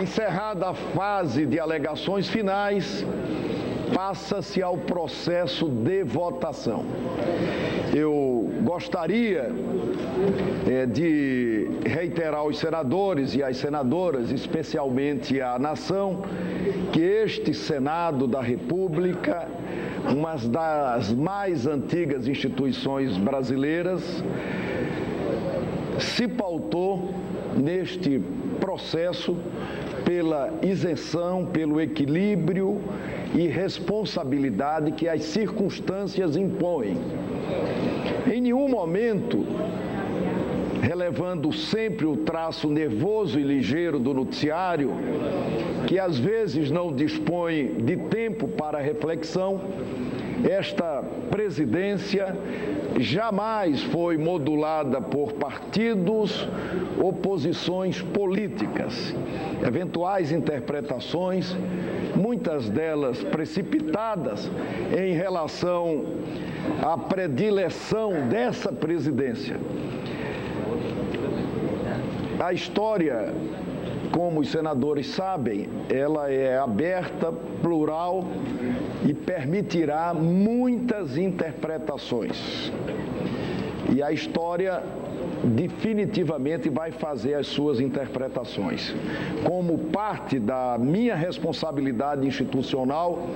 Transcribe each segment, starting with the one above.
Encerrada a fase de alegações finais, passa-se ao processo de votação. Eu gostaria de reiterar aos senadores e às senadoras, especialmente à nação, que este Senado da República, uma das mais antigas instituições brasileiras, se pautou neste processo pela isenção, pelo equilíbrio e responsabilidade que as circunstâncias impõem. Em nenhum momento, relevando sempre o traço nervoso e ligeiro do noticiário, que às vezes não dispõe de tempo para reflexão, esta presidência jamais foi modulada por partidos ou posições políticas. Eventuais interpretações, muitas delas precipitadas em relação à predileção dessa presidência. A história, como os senadores sabem, ela é aberta, plural e permitirá muitas interpretações. E a história definitivamente vai fazer as suas interpretações. Como parte da minha responsabilidade institucional,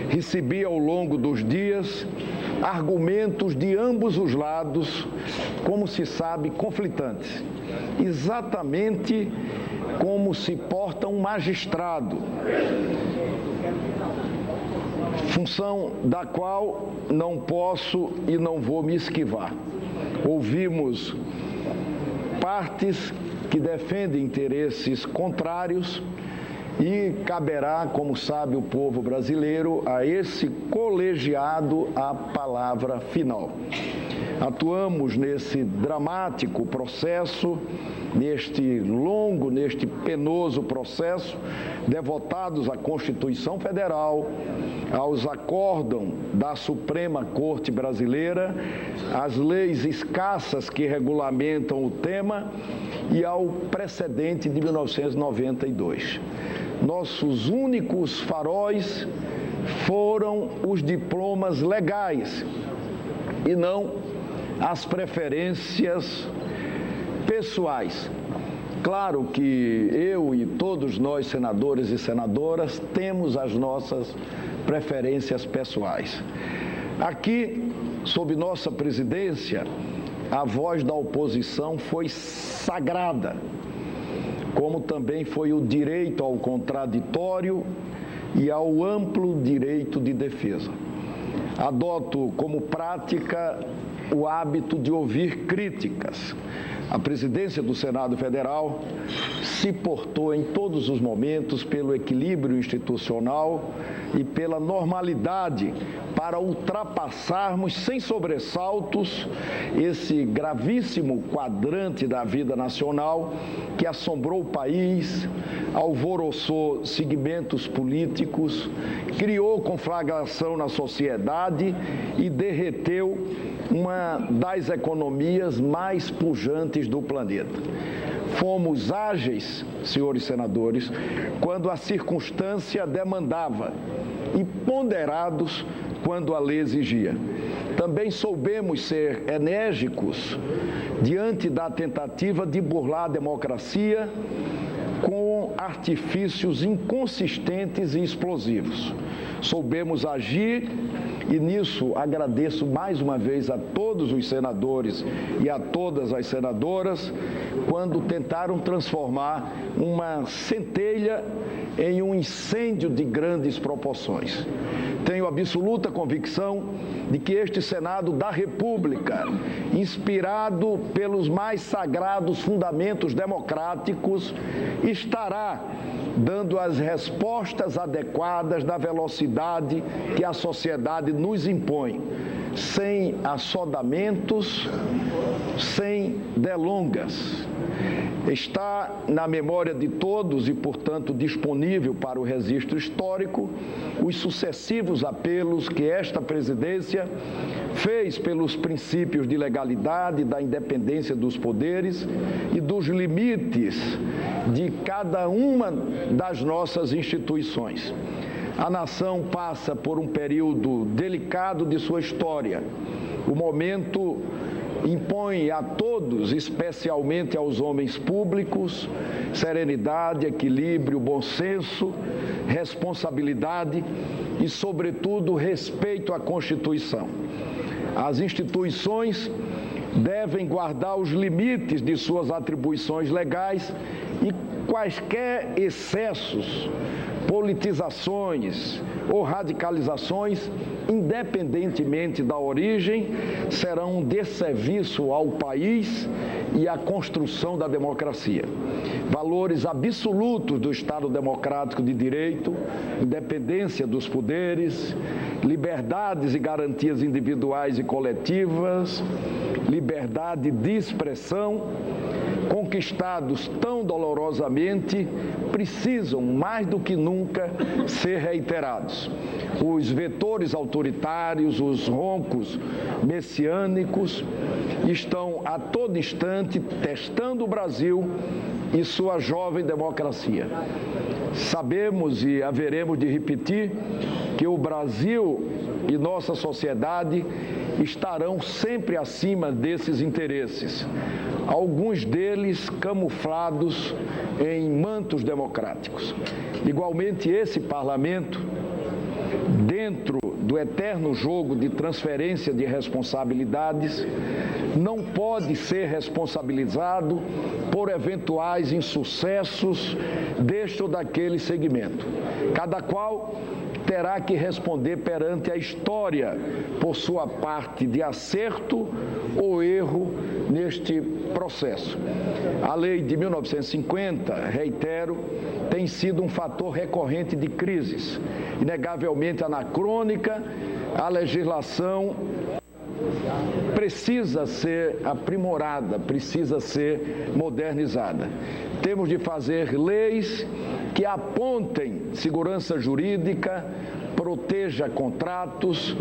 recebi ao longo dos dias argumentos de ambos os lados, como se sabe, conflitantes. Exatamente como se porta um magistrado, função da qual não posso e não vou me esquivar. Ouvimos partes que defendem interesses contrários e caberá, como sabe o povo brasileiro, a esse colegiado a palavra final. Atuamos nesse dramático processo, neste penoso processo, devotados à Constituição Federal, aos acórdão da Suprema Corte Brasileira, às leis escassas que regulamentam o tema e ao precedente de 1992. Nossos únicos faróis foram os diplomas legais e não as preferências pessoais. Claro que eu e todos nós, senadores e senadoras, temos as nossas preferências pessoais. Aqui, sob nossa presidência, a voz da oposição foi sagrada, como também foi o direito ao contraditório e ao amplo direito de defesa. Adoto como prática o hábito de ouvir críticas. A presidência do Senado Federal se portou em todos os momentos pelo equilíbrio institucional e pela normalidade para ultrapassarmos sem sobressaltos esse gravíssimo quadrante da vida nacional que assombrou o país, alvoroçou segmentos políticos, criou conflagração na sociedade e derreteu uma das economias mais pujantes do planeta. Fomos ágeis, senhores senadores, quando a circunstância demandava e ponderados quando a lei exigia. Também soubemos ser enérgicos diante da tentativa de burlar a democracia com artifícios inconsistentes e explosivos. Soubemos agir e nisso agradeço mais uma vez a todos os senadores e a todas as senadoras quando tentaram transformar uma centelha em um incêndio de grandes proporções. Tenho absoluta convicção de que este Senado da República, inspirado pelos mais sagrados fundamentos democráticos, estará dando as respostas adequadas na velocidade que a sociedade nos impõe, sem assodamentos, sem delongas. Está na memória de todos e, portanto, disponível para o registro histórico os sucessivos apelos que esta presidência fez pelos princípios de legalidade, da independência dos poderes e dos limites de cada uma das nossas instituições. A nação passa por um período delicado de sua história. O momento impõe a todos, especialmente aos homens públicos, serenidade, equilíbrio, bom senso, responsabilidade e, sobretudo, respeito à Constituição. As instituições devem guardar os limites de suas atribuições legais e quaisquer excessos, politizações ou radicalizações, independentemente da origem, serão um desserviço ao país e à construção da democracia. Valores absolutos do Estado democrático de direito, independência dos poderes, liberdades e garantias individuais e coletivas, liberdade de expressão, conquistados tão dolorosamente, precisam, mais do que nunca, ser reiterados. Os vetores autoritários, os roncos messiânicos, estão a todo instante testando o Brasil e sua jovem democracia. Sabemos e haveremos de repetir que o Brasil e nossa sociedade estarão sempre acima desses interesses, alguns deles camuflados em mantos democráticos. Igualmente, esse parlamento, dentro do eterno jogo de transferência de responsabilidades, não pode ser responsabilizado por eventuais insucessos deste ou daquele segmento. Cada qual terá que responder perante a história por sua parte de acerto ou erro neste processo. A lei de 1950, reitero, tem sido um fator recorrente de crises, inegavelmente anacrônica. A legislação precisa ser aprimorada, precisa ser modernizada. Temos de fazer leis que apontem segurança jurídica, proteja contratos,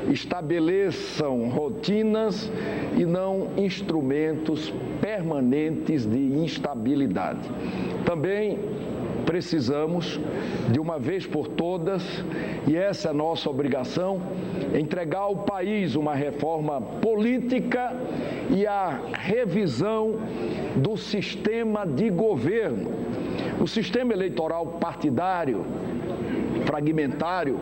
estabeleçam rotinas e não instrumentos permanentes de instabilidade. Também precisamos, de uma vez por todas, e essa é a nossa obrigação, entregar ao país uma reforma política e a revisão do sistema de governo. O sistema eleitoral partidário, fragmentário,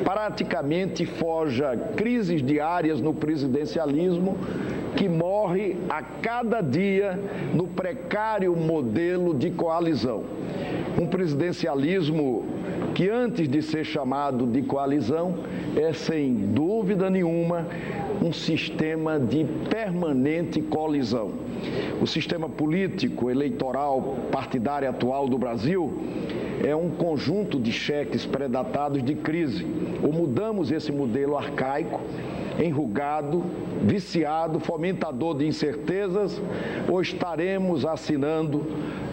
praticamente forja crises diárias no presidencialismo, que morre a cada dia no precário modelo de coalizão. Um presidencialismo que, antes de ser chamado de coalizão, é, sem dúvida nenhuma, um sistema de permanente colisão. O sistema político, eleitoral, partidário atual do Brasil é um conjunto de cheques predatados de crise. Ou mudamos esse modelo arcaico, enrugado, viciado, fomentador de incertezas, ou estaremos assinando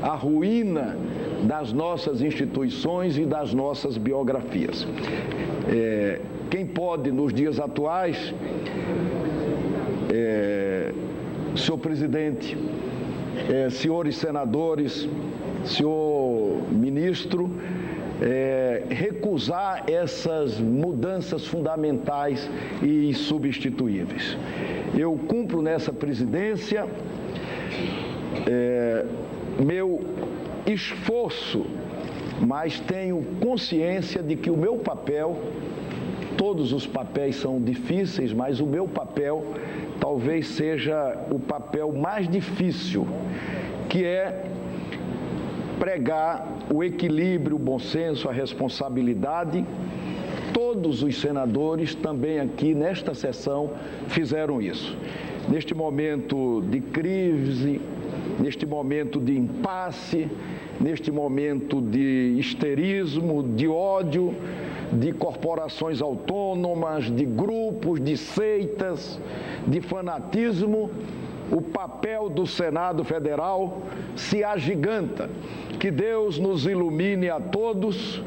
a ruína das nossas instituições e das nossas biografias. Quem pode, nos dias atuais, senhor presidente, senhores senadores, senhor ministro, recusar essas mudanças fundamentais e insubstituíveis. Eu cumpro nessa presidência meu esforço, mas tenho consciência de que o meu papel, todos os papéis são difíceis, mas o meu papel talvez seja o papel mais difícil, que é pregar o equilíbrio, o bom senso, a responsabilidade. Todos os senadores também aqui nesta sessão fizeram isso. Neste momento de crise, neste momento de impasse, neste momento de histerismo, de ódio, de corporações autônomas, de grupos, de seitas, de fanatismo, o papel do Senado Federal se agiganta. Que Deus nos ilumine a todos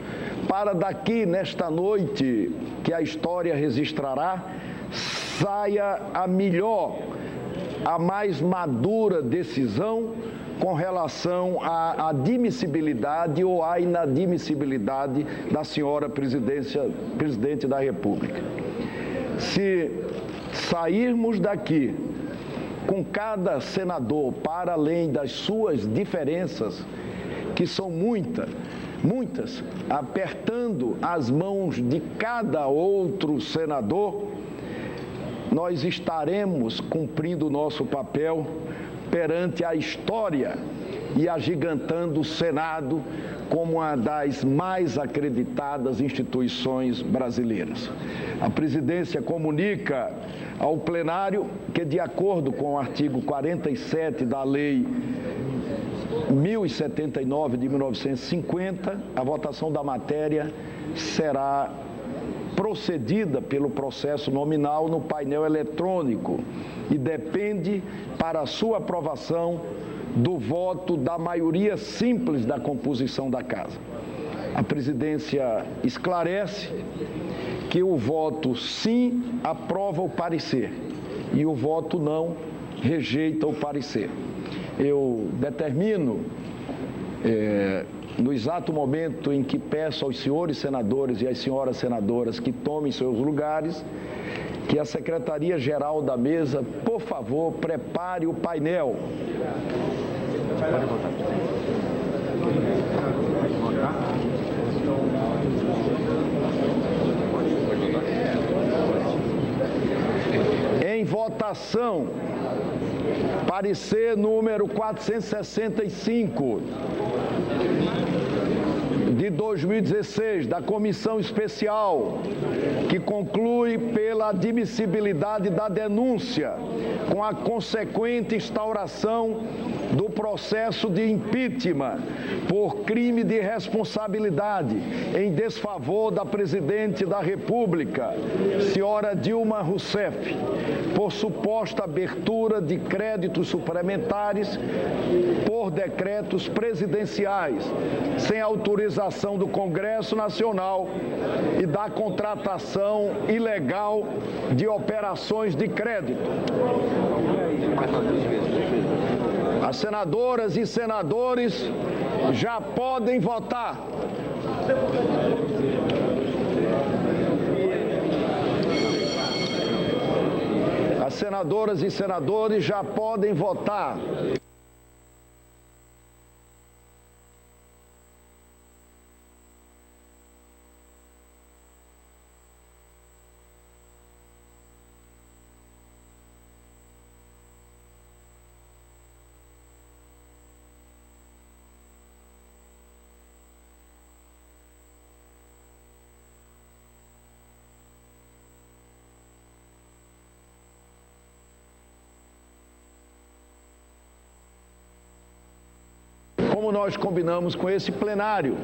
para daqui, nesta noite que a história registrará, saia a melhor, a mais madura decisão com relação à admissibilidade ou à inadmissibilidade da senhora presidente da República. Se sairmos daqui com cada senador, para além das suas diferenças, que são muitas, apertando as mãos de cada outro senador, nós estaremos cumprindo o nosso papel perante a história e agigantando o Senado como uma das mais acreditadas instituições brasileiras. A presidência comunica ao plenário que, de acordo com o artigo 47 da Lei 1079 de 1950, a votação da matéria será procedida pelo processo nominal no painel eletrônico e depende, para a sua aprovação, do voto da maioria simples da composição da Casa. A presidência esclarece que o voto sim aprova o parecer e o voto não rejeita o parecer. Eu determino, no exato momento em que peço aos senhores senadores e às senhoras senadoras que tomem seus lugares, que a Secretaria-Geral da Mesa, por favor, prepare o painel. Pode votar. Em votação, parecer número 465 de 2016 da Comissão Especial, que conclui pela admissibilidade da denúncia com a consequente instauração do processo de impeachment por crime de responsabilidade em desfavor da Presidente da República, senhora Dilma Rousseff, por suposta abertura de créditos suplementares por decretos presidenciais, sem autorização do Congresso Nacional e da contratação ilegal de operações de crédito. As senadoras e senadores já podem votar. As senadoras e senadores já podem votar. Como nós combinamos com esse plenário,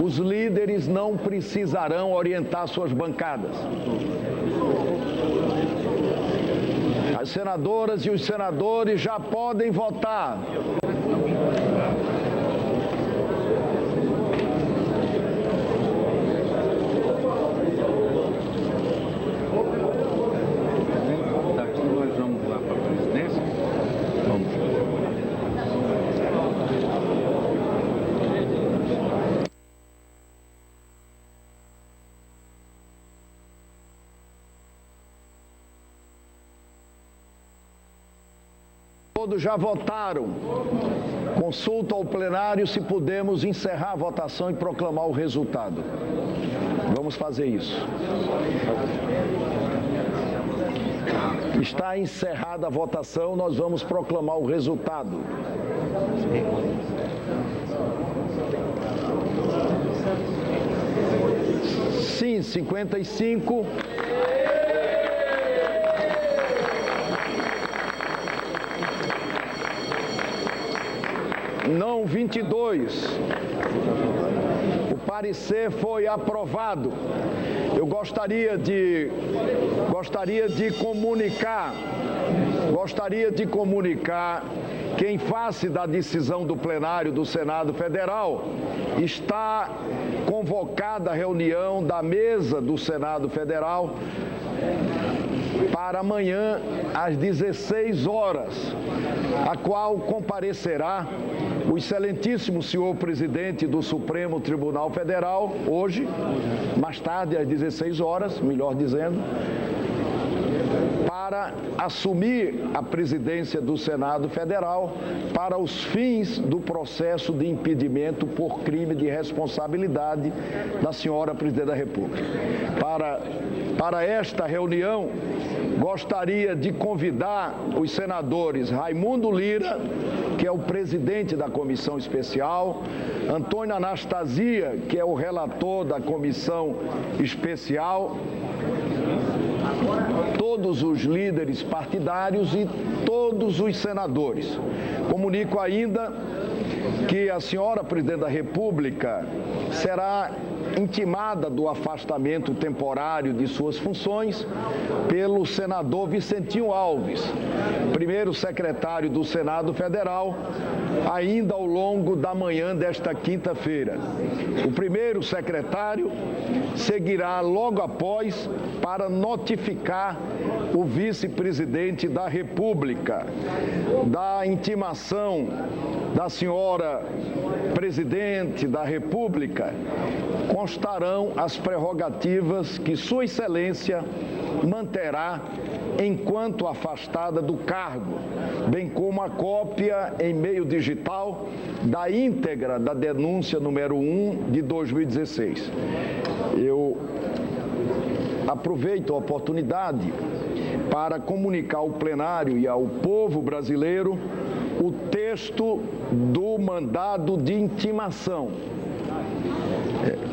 os líderes não precisarão orientar suas bancadas. As senadoras e os senadores já podem votar. Daqui nós vamos lá para a presidência. Vamos. Todos já votaram. Consulta ao plenário se podemos encerrar a votação e proclamar o resultado. Vamos fazer isso. Está encerrada a votação, nós vamos proclamar o resultado. Sim, 55. Não, 22. O parecer foi aprovado. Eu gostaria de comunicar gostaria de comunicar que, em face da decisão do plenário do Senado Federal, está convocada a reunião da mesa do Senado Federal para amanhã, às 16 horas, a qual comparecerá o excelentíssimo senhor presidente do Supremo Tribunal Federal, hoje, mais tarde, às 16 horas, melhor dizendo, para assumir a presidência do Senado Federal para os fins do processo de impedimento por crime de responsabilidade da senhora presidente da República. Para esta reunião, gostaria de convidar os senadores Raimundo Lira, que é o presidente da comissão especial, Antônio Anastasia, que é o relator da comissão especial, todos os líderes partidários e todos os senadores. Comunico ainda que a senhora presidente da República será intimada do afastamento temporário de suas funções pelo senador Vicentinho Alves, primeiro secretário do Senado Federal, ainda ao longo da manhã desta quinta-feira. O primeiro secretário seguirá logo após para notificar o vice-presidente da República da intimação da senhora presidente da República. Constarão as prerrogativas que Sua Excelência manterá enquanto afastada do cargo, bem como a cópia em meio digital da íntegra da denúncia número 1 de 2016. Eu aproveito a oportunidade para comunicar ao plenário e ao povo brasileiro o texto do mandado de intimação.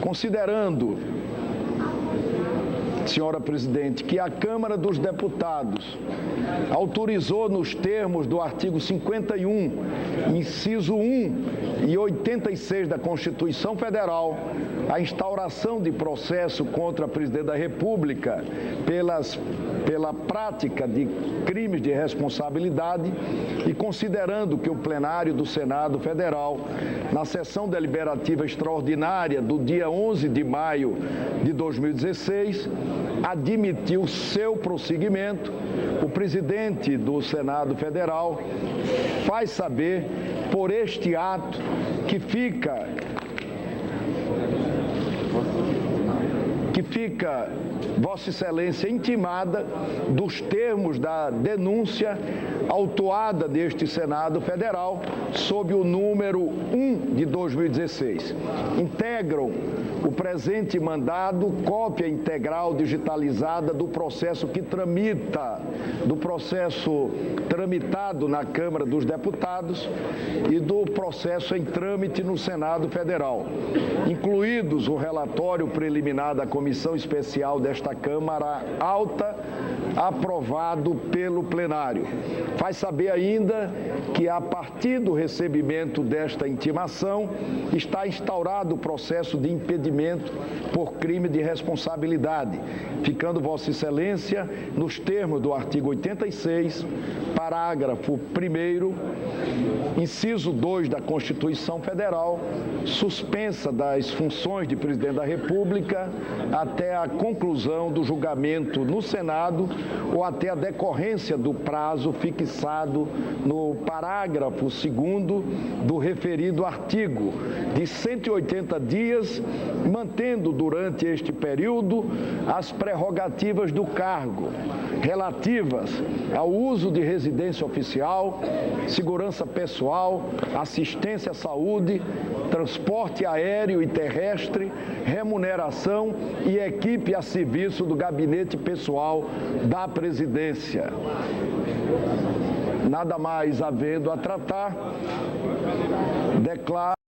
Considerando, senhora presidente, que a Câmara dos Deputados autorizou nos termos do artigo 51, inciso 1 e 86 da Constituição Federal, a instauração de processo contra a presidente da República pela prática de crimes de responsabilidade, e considerando que o plenário do Senado Federal, na sessão deliberativa extraordinária do dia 11 de maio de 2016, admitiu seu prosseguimento, o presidente do Senado Federal faz saber por este ato que fica Vossa Excelência intimada dos termos da denúncia autuada deste Senado Federal sob o número 1 de 2016. Integram o presente mandado cópia integral digitalizada do processo tramitado na Câmara dos Deputados e do processo em trâmite no Senado Federal, incluídos o relatório preliminar da Comissão Especial desta Câmara Alta, aprovado pelo plenário. Faz saber ainda que, a partir do recebimento desta intimação, está instaurado o processo de impedimento por crime de responsabilidade, ficando Vossa Excelência, nos termos do artigo 86, parágrafo 1º, inciso 2 da Constituição Federal, suspensa das funções de presidente da República até a conclusão do julgamento no Senado ou até a decorrência do prazo fixado no parágrafo 2º do referido artigo, de 180 dias, mantendo durante este período as prerrogativas do cargo, relativas ao uso de residência oficial, segurança pessoal, assistência à saúde, transporte aéreo e terrestre, remuneração e equipe a serviço do gabinete pessoal da presidência. Nada mais havendo a tratar, declaro